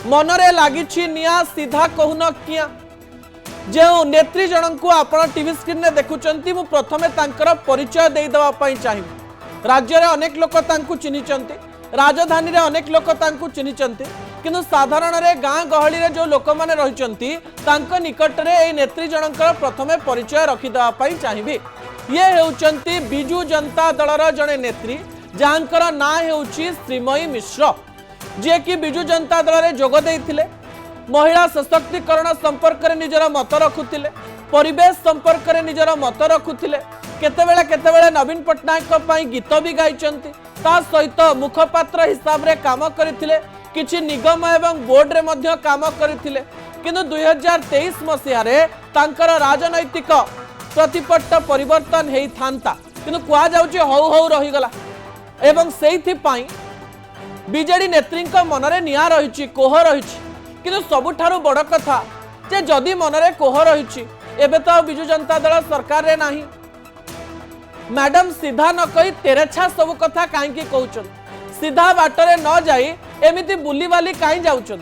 मनरे लागिछि निया सीधा कहून किया जो नेत्री जनक को आपण टीवी स्क्रीन में देखुचंती मु प्रथमे तांकर परिचय दे दवा पई चाहिबी। राज्य रे अनेक लोक तांकु चिनिचंती, राजधानी रे अनेक लोक तांकु चिनिचंती, किंतु साधारण रे गाँ गहली रे जो लोक माने रहिचंती तांको निकट रे ए नेत्री जनकर प्रथमे परिचय रखि दवा पई चाहिबी। ये हेउचंती बिजू जनता दलर जणे नेत्री जांकर ना हेउची श्रीमयी मिश्र, जे कि बिजू जनता दल रे जोग देइथिले, महिला सशक्तिकरण संपर्क में निजर मत रखुले, परिवेश संपर्क में निजर मत रखुले, केतेबेले नवीन पट्टनायक गीत भी गाइचंती, ता सहित मुखपात्र हिसाब रे काम करथिले, किछि निगम एवं बोर्ड रे मध्य काम करथिले। किंतु 2023 मसीह रे तांकर राजनैतिक प्रतिपट्ट परिवर्तन हेई थांता, किंतु कुआ जाउची हौ हौ रही गला एवं सेइथि पई बीजेडी नेत्रींक मनरे निया रहिछि, कोह रहिछि। किंतु सबुठारु बड़ कथा जे जदि मनरे कोह रहिछि एबे तो बिजू जनता दल सरकार रे नाही, मैडम सीधा न कही तेरेछा सब कथा काहे कहउछन, सीधा बाटरे न जाई एमिति बुली वाली काहे जाउछन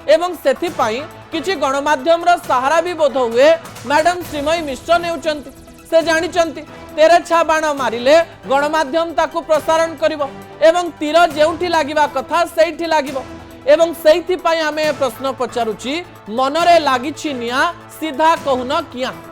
एवं सेथि पई किछि गणमाध्यम रो सहारा भी बोध हुए मैडम श्रीमयी मिश्र नेउचंती। से जानिचंती तेरेछा बाण मारिले गणमाध्यम ताकू प्रसारण करिवो एवं तीर जेउठी लागिबा कथा सेइठी लागिबो एवं सेइथि पई आमे प्रश्न पचारुछि मनरे लागिछि निया सीधा कहून किया।